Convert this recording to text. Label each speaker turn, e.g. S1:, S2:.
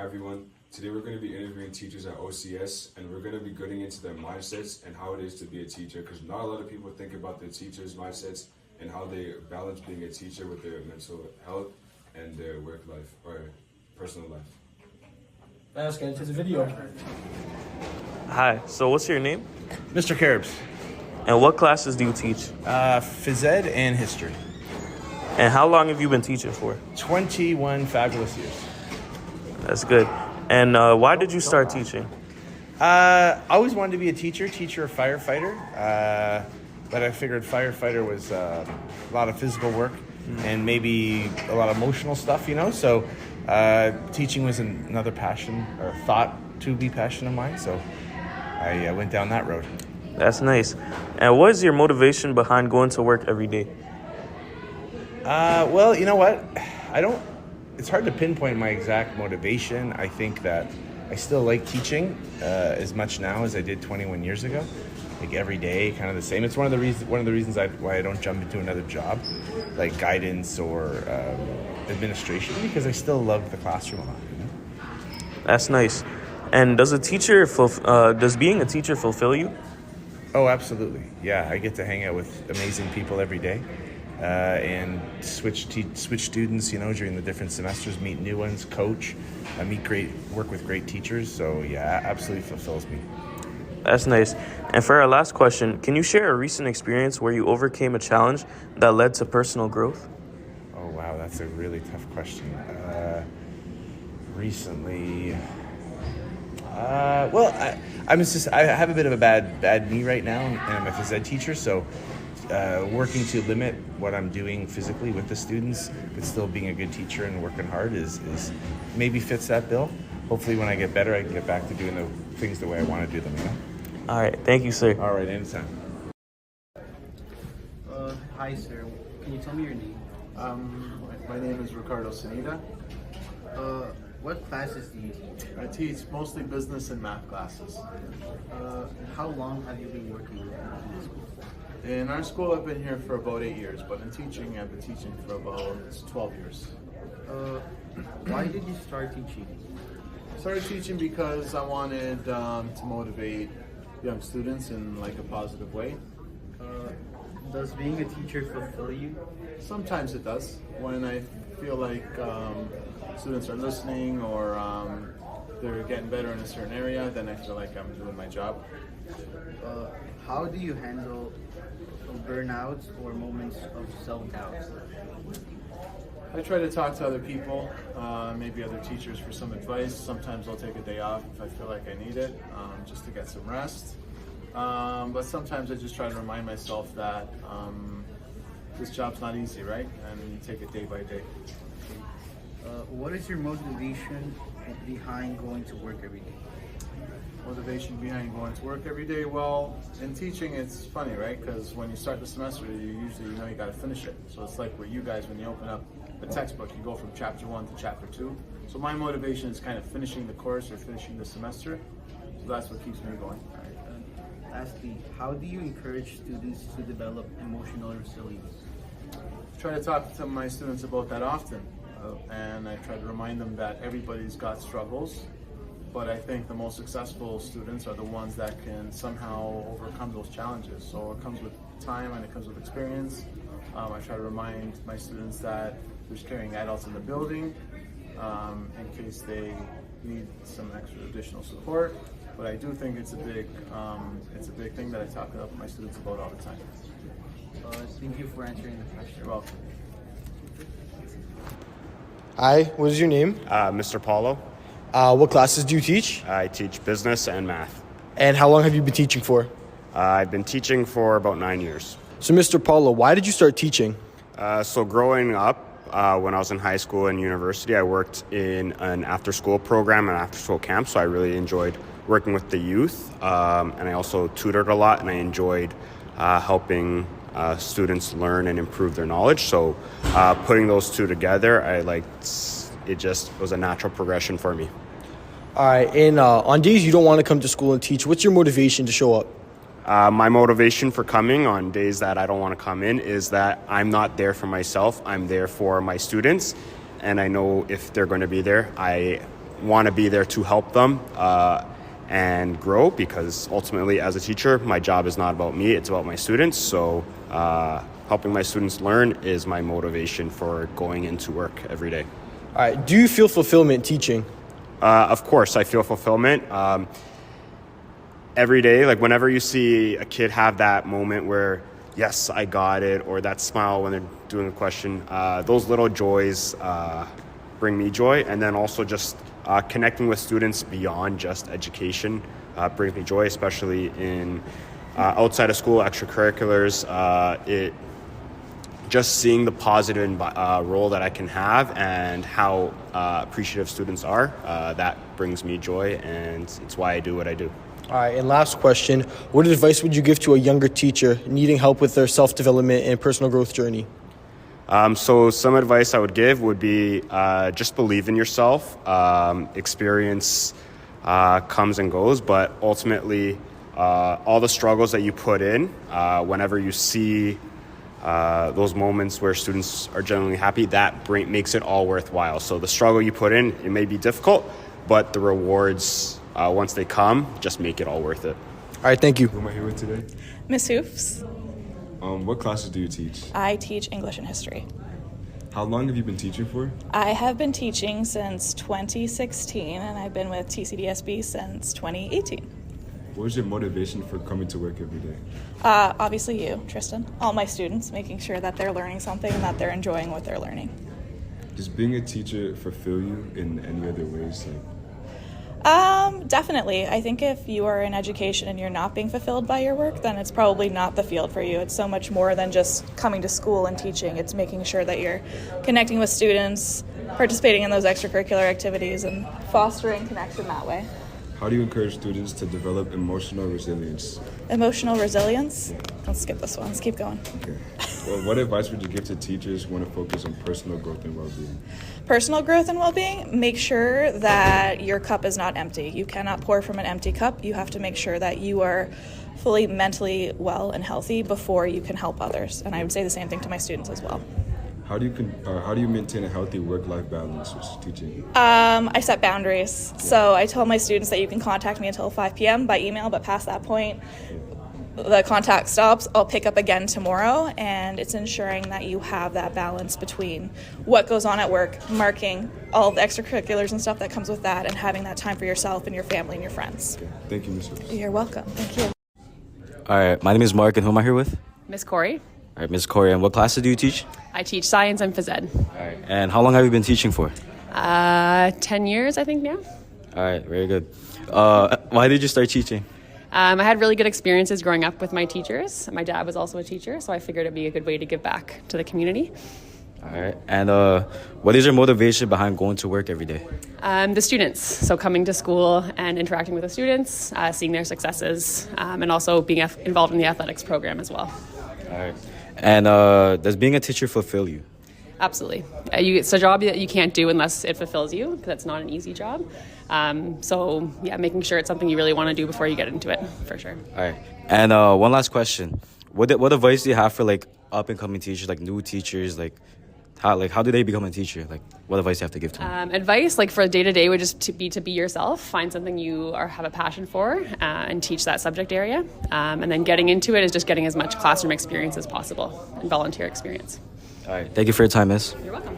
S1: everyone. Today we're going to be interviewing teachers at OCS, and we're going to be getting into their mindsets and how it is to be a teacher, because not a lot of people think about their teachers' mindsets and how they balance being a teacher with their mental health and their work life or personal life.
S2: Let's get into the video.
S3: Hi, so what's your name?
S4: Mr. Caribs,
S3: And what classes do you teach?
S4: phys ed and history.
S3: And how long have you been teaching for?
S4: 21 fabulous years.
S3: That's good. And why did you start teaching?
S4: I always wanted to be a teacher or firefighter, but I figured firefighter was a lot of physical work and maybe a lot of emotional stuff, so teaching was another passion or thought to be passion of mine, so I went down that road.
S3: That's nice. And what is your motivation behind going to work every day?
S4: Well, you know what? It's hard to pinpoint my exact motivation. I think that I still like teaching as much now as I did 21 years ago. Like every day, kind of the same. It's one of the reasons why I don't jump into another job, like guidance or administration, because I still love the classroom a lot.
S3: That's nice. And does being a teacher fulfill you?
S4: Oh, absolutely. Yeah, I get to hang out with amazing people every day. And switch students, during the different semesters, meet new ones, coach, work with great teachers. So yeah, absolutely fulfills me.
S3: That's nice. And for our last question, can you share a recent experience where you overcame a challenge that led to personal growth?
S4: Oh wow, that's a really tough question. Recently, I have a bit of a bad knee right now, and I'm a phys ed teacher, so. Working to limit what I'm doing physically with the students, but still being a good teacher and working hard is maybe fits that bill. Hopefully when I get better, I can get back to doing the things the way I want to do them,
S3: All right. Thank you, sir.
S4: All right, anytime.
S2: Hi, sir. Can you tell me your name?
S5: My name is Ricardo Sanita.
S2: What classes do you teach?
S5: I teach mostly business and math classes.
S2: How long have you been working in the school?
S5: In our school, I've been here for about 8 years, but in teaching, I've been teaching for about 12 years.
S2: Why did you start teaching?
S5: I started teaching because I wanted to motivate young students in like a positive way.
S2: Does being a teacher fulfill you?
S5: Sometimes it does. When I feel like students are listening or they're getting better in a certain area, then I feel like I'm doing my job.
S2: How do you handle burnouts or moments of self-doubt?
S5: I try to talk to other people, maybe other teachers for some advice. Sometimes I'll take a day off if I feel like I need it, just to get some rest. But sometimes I just try to remind myself that this job's not easy, right? And you take it day by day.
S2: What is your motivation behind going to work every day?
S5: Motivation behind going to work every day? Well, in teaching, it's funny, right? Because when you start the semester, you usually you got to finish it. So it's like with you guys, when you open up a textbook, you go from chapter 1 to chapter 2. So my motivation is kind of finishing the course or finishing the semester. So that's what keeps me going.
S2: Lastly, how do you encourage students to develop emotional resilience?
S5: I try to talk to my students about that often, and I try to remind them that everybody's got struggles. But I think the most successful students are the ones that can somehow overcome those challenges. So it comes with time and it comes with experience. I try to remind my students that there's caring adults in the building in case they need some extra additional support. But I do think it's a big thing that I talk with my students about all the time.
S2: Thank you for answering the question.
S5: You're welcome.
S6: Hi, what is your name?
S7: Mr. Paulo.
S6: What classes do you teach?
S7: I teach business and math.
S6: And how long have you been teaching for?
S7: I've been teaching for about 9 years.
S6: So, Mr. Paulo, why did you start teaching?
S7: So growing up, when I was in high school and university, I worked in an after-school program, an after-school camp, so I really enjoyed working with the youth. And I also tutored a lot, and I enjoyed helping students learn and improve their knowledge. So putting those two together, it just was a natural progression for me.
S6: All right, and on days you don't want to come to school and teach, what's your motivation to show up?
S7: My motivation for coming on days that I don't want to come in is that I'm not there for myself. I'm there for my students, and I know if they're going to be there, I want to be there to help them and grow, because ultimately as a teacher, my job is not about me, it's about my students. So helping my students learn is my motivation for going into work every day.
S6: All right. Do you feel fulfillment teaching?
S7: Of course, I feel fulfillment. Every day, like whenever you see a kid have that moment where, yes, I got it, or that smile when they're doing a question, those little joys bring me joy. And then also just connecting with students beyond just education brings me joy, especially in outside of school extracurriculars. Just seeing the positive role that I can have and how appreciative students are, that brings me joy, and it's why I do what I do.
S6: All right. And last question: what advice would you give to a younger teacher needing help with their self-development and personal growth journey?
S7: So some advice I would give would be just believe in yourself. Experience comes and goes, but ultimately all the struggles that you put in, whenever you see those moments where students are genuinely happy, that makes it all worthwhile. So the struggle you put in, it may be difficult, but the rewards, once they come, just make it all worth it.
S6: All right. Thank you.
S1: Who am I here with today?
S8: Miss Hoofs.
S1: What classes do you teach?
S8: I teach English and history.
S1: How long have you been teaching for?
S8: I have been teaching since 2016, and I've been with TCDSB since 2018.
S1: What was your motivation for coming to work every day?
S8: Obviously you, Tristan. All my students, making sure that they're learning something and that they're enjoying what they're learning.
S1: Does being a teacher fulfill you in any other ways?
S8: Definitely. I think if you are in education and you're not being fulfilled by your work, then it's probably not the field for you. It's so much more than just coming to school and teaching. It's making sure that you're connecting with students, participating in those extracurricular activities, and fostering connection that way.
S1: How do you encourage students to develop emotional resilience?
S8: Emotional resilience? Let's skip this one. Let's keep going.
S1: Okay. Well, what advice would you give to teachers who want to focus on personal growth and well-being?
S8: Personal growth and well-being, make sure that your cup is not empty. You cannot pour from an empty cup. You have to make sure that you are fully mentally well and healthy before you can help others. And I would say the same thing to my students as well.
S1: How do you maintain a healthy work-life balance with teaching?
S8: I set boundaries. So I tell my students that you can contact me until 5 p.m. by email, but past that point, the contact stops. I'll pick up again tomorrow, and it's ensuring that you have that balance between what goes on at work, marking, all the extracurriculars and stuff that comes with that, and having that time for yourself and your family and your friends.
S1: Okay. Thank you, Ms. Hooks.
S8: You're welcome. Thank you.
S9: All right, my name is Mark, and who am I here with?
S10: Miss Corey.
S9: All right, Ms. Corey, and what classes do you teach?
S10: I teach science and phys ed.
S9: All right, and how long have you been teaching for?
S10: 10 years, I think, now.
S9: All right, very good. Why did you start teaching?
S10: I had really good experiences growing up with my teachers. My dad was also a teacher, so I figured it'd be a good way to give back to the community.
S9: All right, and what is your motivation behind going to work every day?
S10: The students, so coming to school and interacting with the students, seeing their successes, and also being involved in the athletics program as well.
S9: All right, and does being a teacher fulfill you?
S10: Absolutely. It's a job that you can't do unless it fulfills you, because it's not an easy job. So, yeah, making sure it's something you really want to do before you get into it, for sure.
S9: All right, and one last question. What advice do you have for, up-and-coming teachers, new teachers, how do they become a teacher? What advice do you have to give to them?
S10: Advice, for day-to-day, would just to be yourself. Find something you have a passion for and teach that subject area. And then getting into it is just getting as much classroom experience as possible and volunteer experience.
S9: All right. Thank you for your time, Miss.
S10: You're welcome.